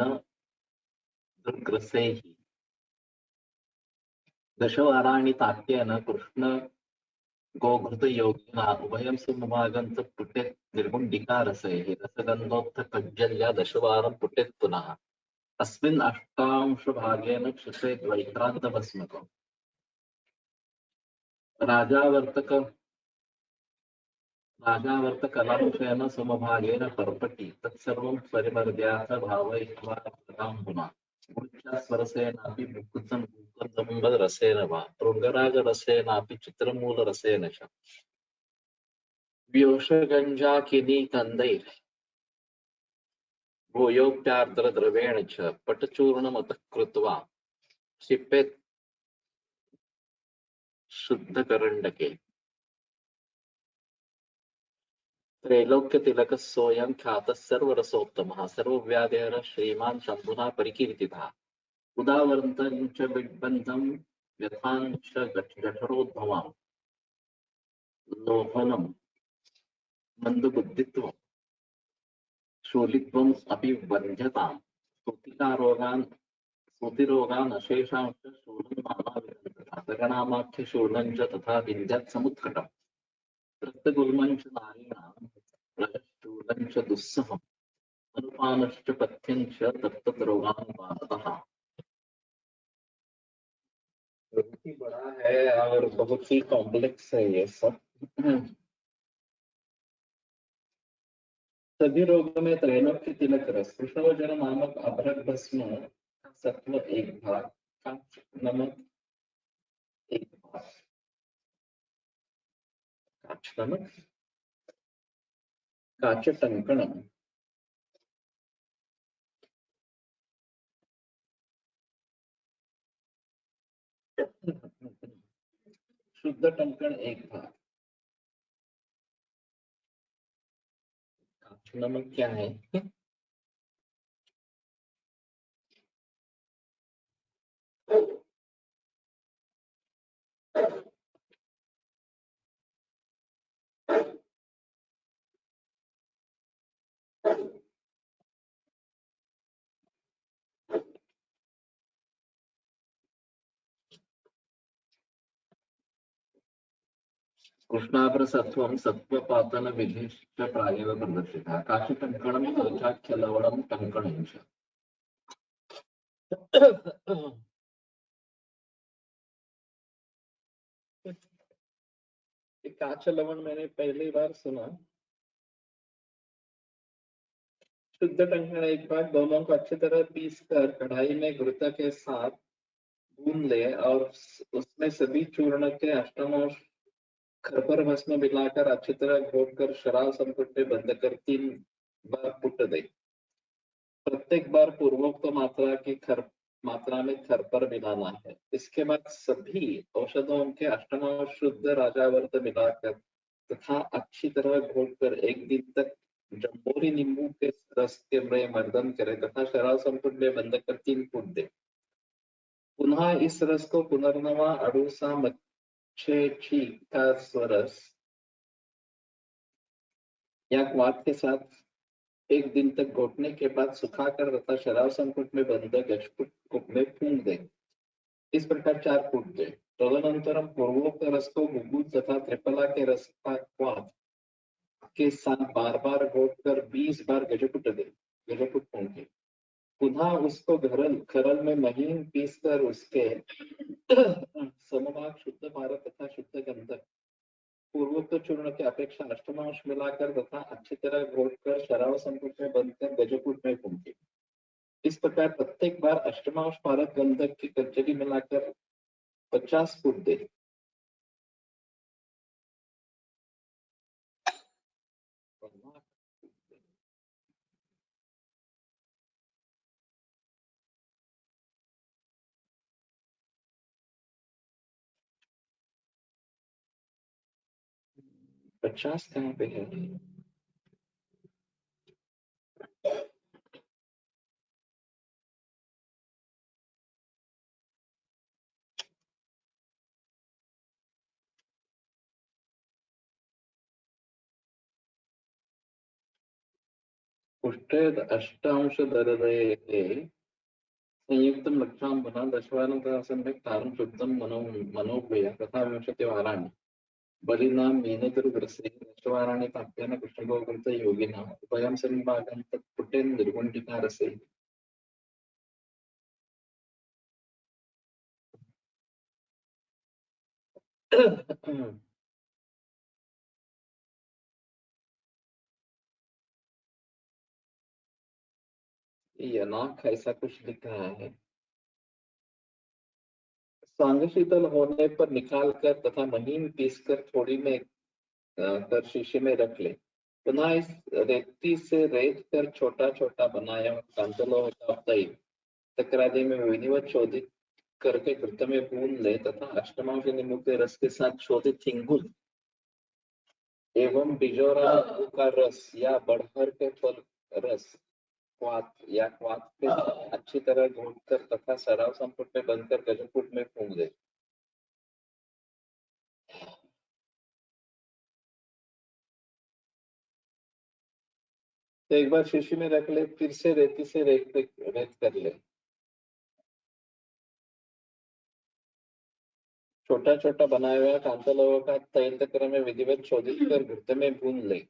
दुर्ग्रसैः दशवाराणि ताट्येन कृष्ण गोघृत योगिना उभयं समभागं पुटेत् निर्गुण्डिकारसैः रसगन्धोत्थ कज्जल्या दशवारं पुटेत् पुनः अस्मिन् अष्टांशभागेन क्षिपेत् वैक्रान्तभस्मकम् राजावर्तकलांशेन समभागेन पर्पटि तत्सर्वं परिमर्द्याथ भावयित्वा प्रताम्बुना मूर्च्छास्वरसेनापि मुकुन्दम्बरसेन वा शृङ्गराजरसेनापि चित्रमूलरसेन च व्योषगञ्जाकिनीकन्दैः भूयोऽप्यार्द्रद्रवेण च पटचूर्णमतः कृत्वा क्षिपेत् शुद्धकरण्डके त्रैलोक्यतिलकः सोऽयं ख्यातः सर्वरसोत्तमः सर्वव्याधेः श्रीमान् शम्भुना परिकीर्तितः उदावृतं च बिड्बन्धं व्यथां च जठरोद्भवां लोभनं मन्दबुद्धित्वं शूलित्वम् अपि बध्यताम् सूतिरोगान् अशेषांश्च शूलं नानाविधं तथा गगनामाख्यशूलं च तथा विन्द्यात् समुत्कटम् रक्तगुल्मं च नारीणां रजश्चूलं च दुस्सहम् अनुपानश्च पथ्यं च तत्तत् रोगानुपाततः। बहुत ही बड़ा है और बहुत ही कॉम्प्लेक्स है ये सब। सभी रोगों में त्रैलोक्य तिलक रस कृष्णवजन नामक अभ्रक भस्म का सत्व एक भाग, कांच नमक एक भाग, कांच नमक काच टंकणम शुद्ध टंकण एक भाग। काच नमक क्या है? कृष्णाभ्रसत्वं सत्त्वपातन विधिश्च प्रागेव प्रदर्शितः काशटङ्कणं कवचाख्यलवणं टङ्कणं च। ये काच लवण मैंने पहली बार सुना। शुद्ध टंकण एक बार दोनों को अच्छी तरह पीस कर कढ़ाई में घृत के साथ भून ले और उसमें सभी चूर्ण के अष्टमांश खरपर भस्म मिलाकर अच्छी तरह घोट कर शराब संपुट में बंद कर 3 बार फुट दे। प्रत्येक बार पूर्वोक्त मात्रा में खरपर मिलाना है। इसके बाद सभी औषधों के अष्टमांश शुद्ध राजावर्त मिलाकर तथा अच्छी तरह घोट कर 1 दिन तक जम्बोरी नींबू के रस के में मर्दन करे तथा शराब संपुट में बंद कर 3 फुट दे। पुनः इस रस को पुनर्नवा अड़ूसा मच्छेची का स्वरस या क्वाथ के साथ 1 दिन तक घोटने के बाद सुखाकर तथा शराब संपुट में बंद गजपुट में फूंक दे। इस प्रकार 4 फूट दे। तदनंतरम पूर्वोक्त रस को गुगुल तथा त्रिफला के रस का क्वाथ के साथ बार बार घोट कर 20 बार गजपुट फूंके। पुनः उसको खरल में महीन पीस कर उसके समभाग शुद्ध भारत तथा शुद्ध गंधक पूर्वोक्त चूर्ण की अपेक्षा अष्टमांश मिलाकर तथा अच्छी तरह घोट कर शराब संपुट में बंद कर गजपुट में फूंके। इस प्रकार प्रत्येक बार अष्टमांश भारत गंधक की कचरी मिलाकर 50 फुट दे। पचास कहाँ पे है? पुष्टेद अष्टांश दरदये संयुक्तं लक्षां पुनः दशवारं तथा सम्यक् तारं शुद्धं मनोभूय तथा विंशतिवाराणि बलिना मीनदुर्ग्रसे दशवाराणि ताप्येन कृष्णगोकृत योगिना उभयं सन्निभागं तत्पुटेन निर्गुण्डिकारसे। यनाक ऐसा कुछ लिख रहा है। सांग शीतल होने पर निकाल कर तथा महीन पीसकर थोड़ी में कर शीशे में रख ले। पुनः इस रेती से रेत कर छोटा छोटा बनाया हुआ कांतलोह का तैल तकरादि में विधिवत शोधित करके घृत में भून ले तथा अष्टमांश नींबू के रस के साथ शोधित हिंगुल एवं बिजोरा का रस या बड़हर के फल रस क्वाथ या क्वाथ के साथ अच्छी तरह घोट कर तथा सराव संपुट में बंदकर गजपुट में फूंक दे। तो एक बार शीशी में रख ले, फिर से रेती से रेत कर ले। छोटा छोटा बनाया हुआ कांतलोह का तैल तक्र में विधिवत शोधित कर घृत में भून ले।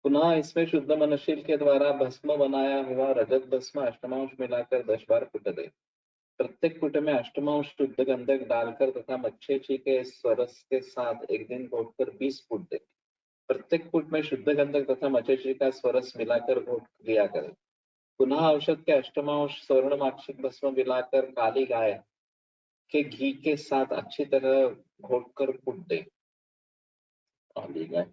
पुनः इसमें शुद्ध मनशील के द्वारा भस्म बनाया हुआ रजत भस्म अष्टमांश मिलाकर 10 बार कुट दे। प्रत्येक कुट में अष्टमांश शुद्ध गंधक डालकर तथा मच्छेची के स्वरस के साथ एक दिन घोटकर 20 फूट दे। प्रत्येक फूट में शुद्ध गंधक तथा मच्छेची का स्वरस मिलाकर घोट दिया करे। पुनः औषध के अष्टमांश स्वर्णमाक्षिक भस्म मिलाकर काली गाय के घी के साथ अच्छी तरह घोटकर कुट दे। काली गाय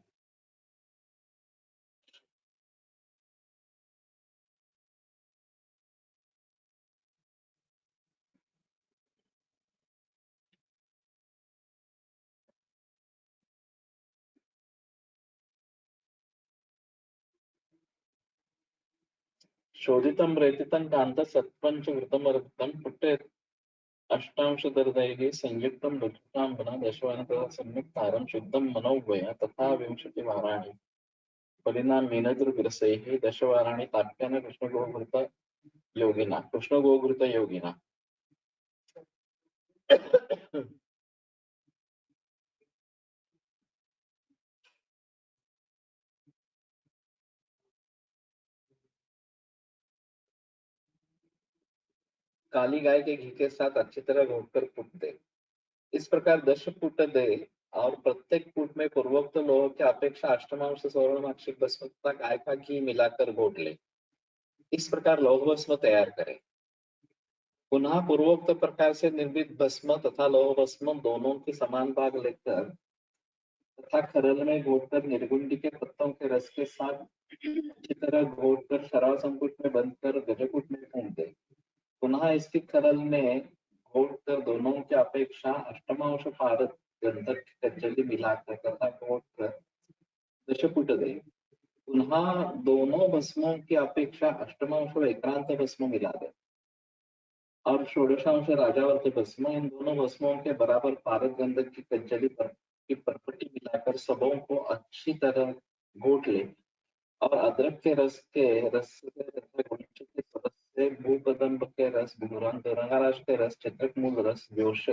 शोधितं रेतितं कांत सत्पंच घृतम रक्तम पुट्टे अष्टांश दर्दैः संयुक्तं रुचितांबना दशवानकः सम्यक् तारं शुद्धं मनोवय तथा विंशति वाराणि बलिना मीनदुर्ग्रसैः दशवाराणि ताप्यान कृष्णगोघृत योगिना। काली गाय के घी के साथ अच्छी तरह घोटकर कूट दे। इस प्रकार 10 कूट दे और प्रत्येक कूट में पूर्वोक्त लोह की अपेक्षा अष्टमांश स्वर्णमाक्षिक भस्म तथा गाय का घी मिलाकर घोट ले। इस प्रकार लौह भस्म तैयार करें। पुनः पूर्वोक्त प्रकार से निर्मित भस्म तथा लौह भस्म दोनों के समान भाग लेकर तथा खरल में घोटकर निर्गुंडी के पत्तों के रस के साथ अच्छी तरह घोटकर शराब संकुट में बंद कर गजकुट में फूंक दे। पुनः इसकी खरल में घोटकर दोनों की अपेक्षा अष्टमांश पारद गंधक कज्जली मिलाकर तथा घोटकर दशपुट दे। पुनः दोनों भस्मों की अपेक्षा अष्टमांश विक्रांत भस्म मिला दे और षोडशांश राजावर्त भस्म इन दोनों भस्मों के बराबर पारद गंधक की कज्जली पर की परपटी मिलाकर सबों को अच्छी तरह घोट ले और अदरक के रस से तथा गुलची के रस से भूकदम्ब के रस रंगाराज के रस चित्रकमूल रस जोश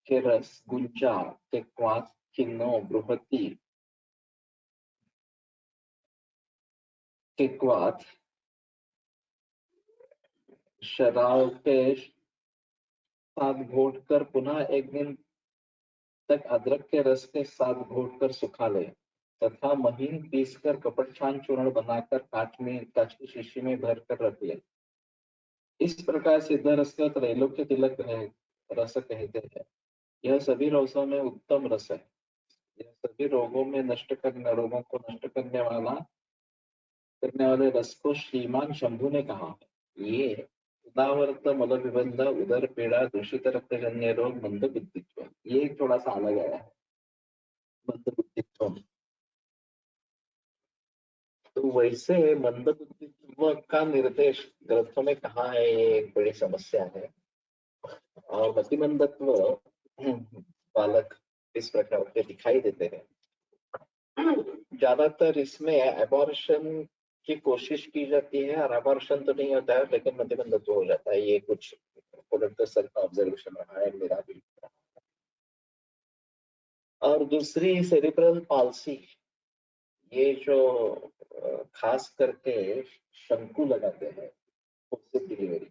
के रस गुंजा के क्वाथ किन्नो बृहति के क्वाथ शराब के साथ घोटकर पुनः एक दिन तक अदरक के रस के साथ घोटकर सुखा ले तथा महीन पीसकर कपट छान चूर्ण बनाकर कांच की शीशी में भर कर रख ले। इस प्रकार सिद्ध रस का त्रैलोक्य तिलक रस कहते हैं। यह सभी रसों में उत्तम रस है। यह सभी रोगों को नष्ट करने वाले रस को श्रीमान शंभु ने कहा है। ये उदावर्त मल विबंध उदर पीड़ा दूषित रक्तजन्य रोग मंद बुद्धित्व ये थोड़ा सा अलग आया है। मंद बुद्धित्व तो वैसे मंद बुद्धित्व का निर्देश ग्रंथों में कहाँ है ये एक बड़ी समस्या है। और मतिमंदत्व बालक इस प्रकार के दिखाई देते हैं। ज्यादातर इसमें एबॉर्शन की कोशिश की जाती है और एबॉर्शन तो नहीं होता है लेकिन मतिमंदत्व हो जाता है। ये कुछ प्रोडक्ट सर का ऑब्जर्वेशन रहा है, मेरा भी रहा है। और दूसरी सेरिब्रल पाल्सी, ये जो खास करके शंकु लगाते हैं डिलीवरी,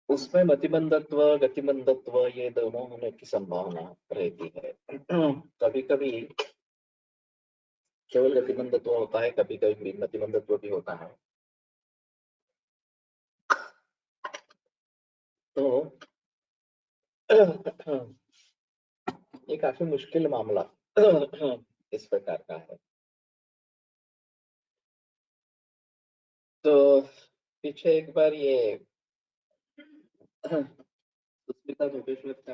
उसमें मतिमंदत्व गतिमंदत्व ये दोनों होने की संभावना रहती है। कभी कभी केवल गतिमंदत्व होता है, कभी कभी मतिमंदत्व भी होता है। तो ये काफी मुश्किल मामला इस प्रकार का है। तो पीछे एक बार ये सुस्मिता धोपेश्वर का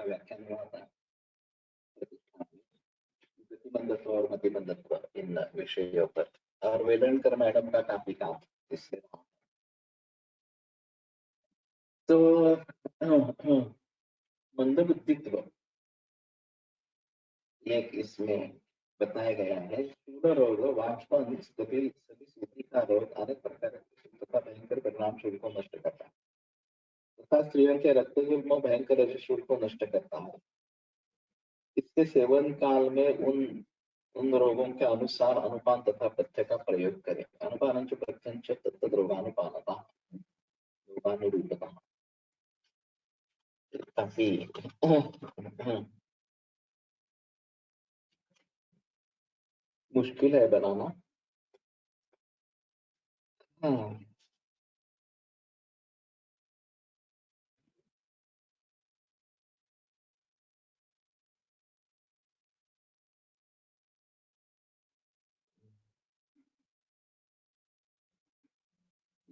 व्याख्यान हुआ था, गतिमंदत्व और मतिमंदत्व इन विषयों पर, और वेलणकर मैडम का काफी काम इससे। तो मंदबुद्धित्व एक इसमें बताया गया है। स्थूल रोग, वाष्पन, सभी सूती का रोग अनेक प्रकार तथा भयंकर परिणाम शरीर को नष्ट करता है तथा स्त्रियों के रक्त में भयंकर रजस्सूल को नष्ट करता है। इसके सेवन काल में उन रोगों के अनुसार अनुपान तथा पथ्य का प्रयोग करें। अनुपान प्रत्यंच तत्त रोगानुपानता रोगानुरूपता। काफी मुश्किल है बनाना।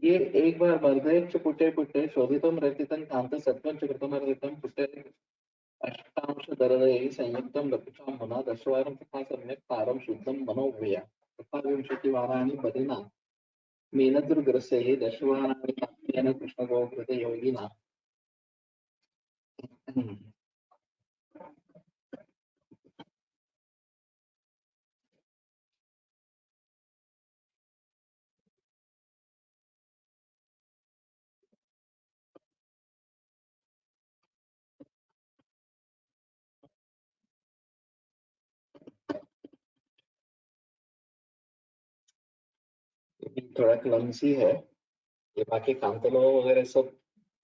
ये एक बार मर्देच्च पुटे पुटे शोधितम रचितं कांत सत्वं च कृतमर्दितं पुटे अष्टांश दरदये संयुक्तं लघुचां मुना दशवारं तथा सम्यक् तारं शुद्धं मनोव्यया तथा विंशतिवाराणि बलिना मीनदुर्ग्रसैः दशवाराणि ताप्येन कृष्णगोघृते योगिना। थोड़ा क्लमसी है ये, बाकी कांतलो वगैरह सब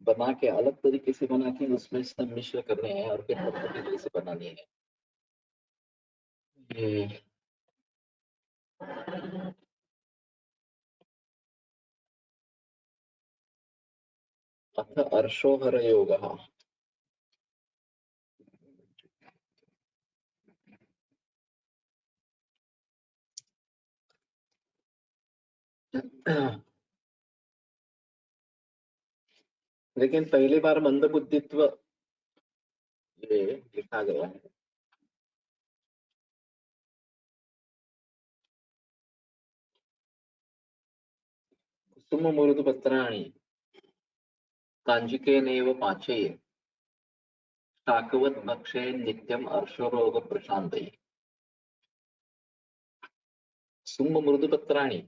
बना के अलग तरीके से बना के उसमें सब मिश्र करने हैं और फिर अलग तरीके से बनानी है। ये अथ अर्षोहर योगः। लेकिन पहली बार मंदबुद्धित्व ये लिखा गया है। कुसुम मुरुद पत्राणि कांजिकेनैव पाचये शाकवत् भक्षे नित्यम अर्शरोग प्रशांतये। कुसुम मृदु पत्राणि,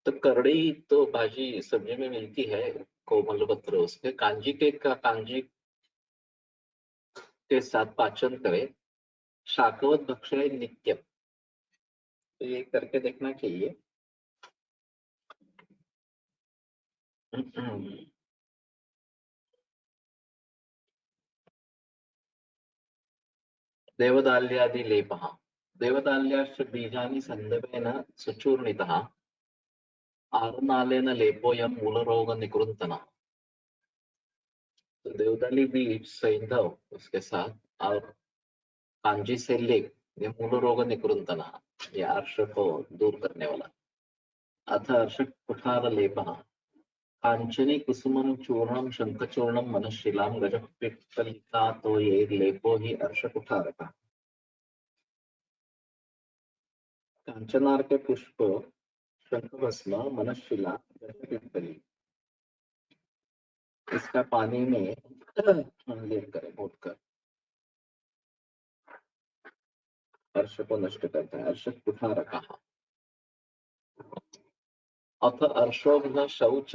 तो करड़ी तो भाजी सब्जी में मिलती है, कोमल पत्र, उसके कांजी के साथ पाचन करे। शाकवत भक्षय नित्यम, तो ये करके देखना चाहिए। देवदाल्यादि लेपः, देवदाल्याश्च बीजानि सन्दर्भेन सुचूर्णितः आरनालेन लेपोऽयं मूलरोग निकृन्तनः। तो देवदाली बीज सैंधव उसके साथ और कांजी से लेप, ये मूल रोग निकृंतना, ये अर्श को दूर करने वाला। अथ अर्श कुठार लेपः कांचनी कुसुमं चूर्णं शंखचूर्णं मनःशिलां गजपिप्पलिका, तो ये लेपो ही अर्श कुठारकः। कांचनार के पुष्प, शंखभस्म, मनःशिला, गजपिप्पली, इसका पानी में लेप करें घोट कर, अर्श को नष्ट करता है। अर्श कुठारकः। अथ अर्षोघ्न शौच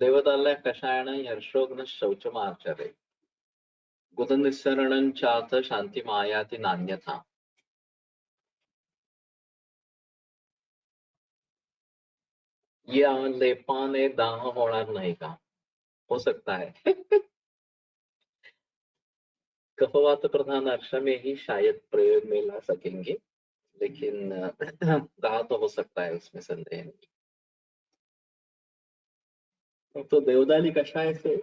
देवतालय कषायण हर्षोघ्न शौचमाचरे गुदनिस्सरणं चाथ शांति मायाति नान्यथा। या लेपाने दाह होणार नहीं का? हो सकता है। कफवात प्रधान अर्श में ही शायद प्रयोग में ला सकेंगे, लेकिन दाह तो हो सकता है, उसमें संदेह नहीं। तो देवदाली कषाय से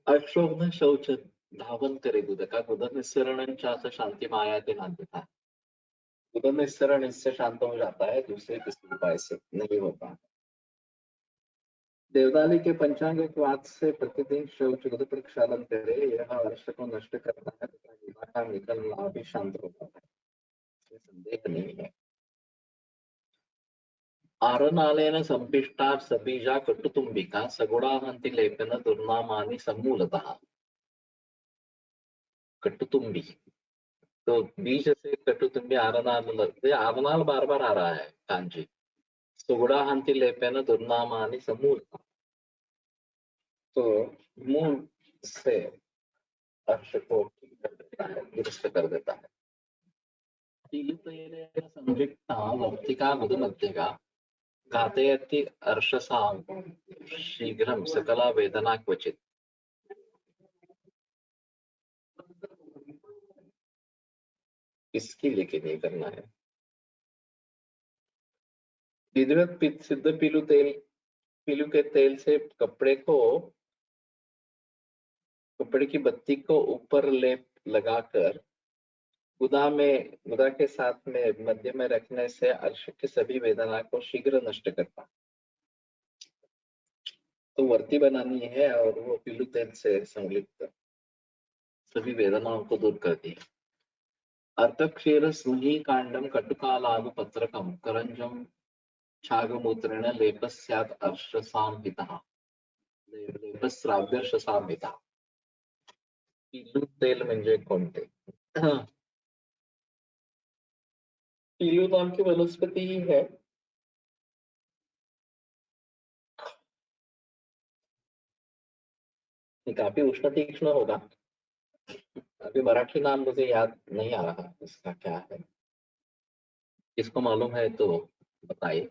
अक्षोभ्न शौच धावन करे गुदका गुदनिस्सरण चाथ शांति मायाति नान्यथा। गुदनिस्सरण इससे शांत हो जाता है, दूसरे किसी उपाय से नहीं होता। देवदाली के पंचांग के वाद से प्रतिदिन शौच गुद प्रक्षालन करे, यह अर्श को नष्ट करता है तथा गुदा का निकलना भी शांत होता है, इसमें संदेह नहीं है। आरनालेन संपिष्टा सबीजा कटुतुंबिका सगुणाहंति लेपन दुर्नामानि सम्मूलतः। कटुतुंबी तो बीज से कटुतुंबी आरनाल बार बार आ रहा है कांजी। सुगुणाहंति लेपन दुर्नामानि सम्मूलतः, तो मूल से अर्श को ठीक कर देता है, दुरुस्त कर देता है। संयुक्ता वर्तिका गुदमध्यगा घातयति अर्शसां शीघ्रं सकला वेदना क्वचित। इसकी लेके नहीं करना है। विधिवत सिद्ध पीलू के तेल से कपड़े की बत्ती को ऊपर लेप लगाकर गुदा के साथ में मध्य में रखने से अर्श की सभी वेदना को शीघ्र नष्ट करता। तो वर्ती बनानी है और वो पीलू तेल से संलिप्त सभी वेदनाओं को दूर करती है। अर्थक्षीर स्मही कांडम कटुकालाभ पत्रकम करंजम छागमूत्रेण लेपस्यात् अर्शसांहितः लेपस्राव्यर्शसांहितः। पीलू तेल म्हणजे कोणते? पीलू नाम की वनस्पति ही है। काफी उष्ण तीक्ष्ण होगा। अभी मराठी नाम मुझे याद नहीं आ रहा इसका क्या है, किसको मालूम है तो बताइए।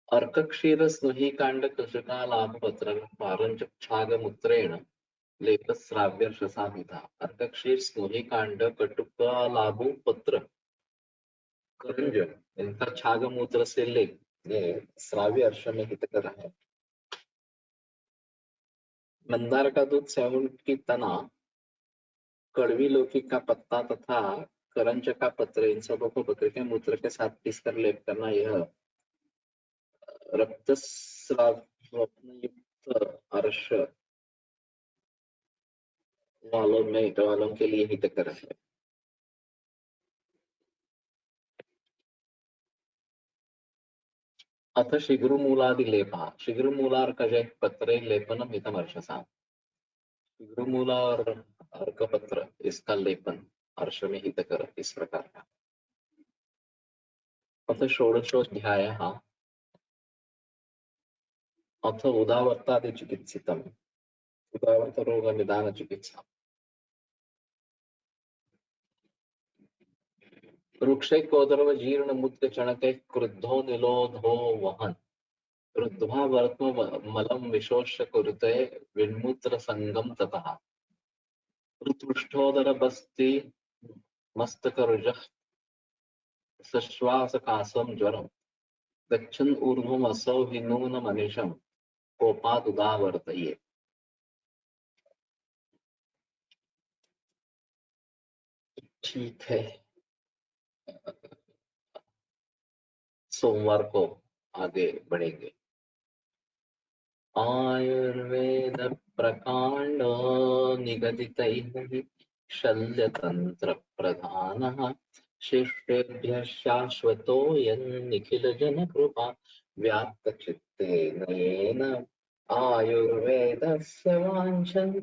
अर्कक्षीर स्नुही कांड कृषकालाभ पत्र पारंच छागमूत्रेण लेपस्राव्यर्शसांहितः। अर्कक्षीर स्नुही कांड कटुकालाभु पत्र करंज इनका छागमूत्र से लेप श्राव्य अर्श में हितकर है। मंदार का दूध, सेवुन की तना, कड़वी लौकी का पत्ता तथा करंज का पत्र, इन सबों को बकरी के मूत्र के साथ पीसकर लेप करना, यह रक्तस्राव युक्त अर्श वालों के लिए हितकर है। अथ शीघ्रमूलादिलेपः शीघ्रमूलार्कजैः पत्रे लेपनम हितमर्शसाम्। शीघ्रमूला और अर्कपत्र इसका लेपन अर्श में हितकर इस प्रकार का। अथ षोडशोऽध्यायः अथ उदावर्तादि चिकित्सितम् उदावर्त रोग निदान चिकित्सा। वृक्षे कोदरव जीर्ण मुद्ग चणके क्रुद्धो निलोधो वहन क्रुद्ध्वा वर्त्म मलं विशोष्य कुरुते विन्मूत्र संगम ततः। ऋतुष्ठोदर बस्ति मस्तकरुजः सश्वास कासं ज्वरं गच्छन् ऊर्ध्वम् असौ हि नूनमनिशं कोपादुदावर्तये। ठीक है, सोमवार को आगे बढ़ेंगे। आयुर्वेद प्रकांड निगदितैः शल्यतंत्र प्रधानः शिष्येभ्यः शाश्वतो यन्निखिल जन कृपा व्याप्त चित्तेन येन आयुर्वेदस्य वाञ्छन्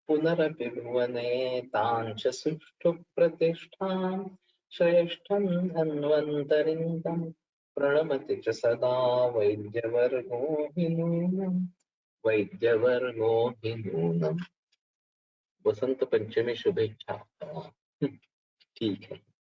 पुनरपि भुवने ताञ्च सुष्ठु प्रतिष्ठां श्रेष्ठं धन्वन्तरिन्दं प्रणमति च सदा वैद्यवर्गो हि नूनम् वैद्यवर्गो हि नूनम्। वसंत पंचमी शुभेच्छा। ठीक है।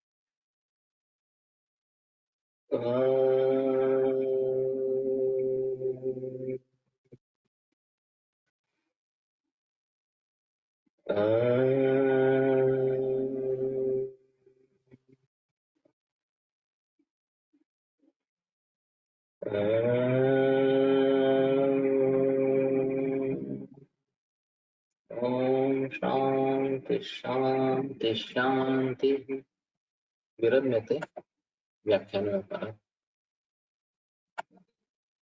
ओम शांति शांति शांति। विरम्यते व्याख्यान में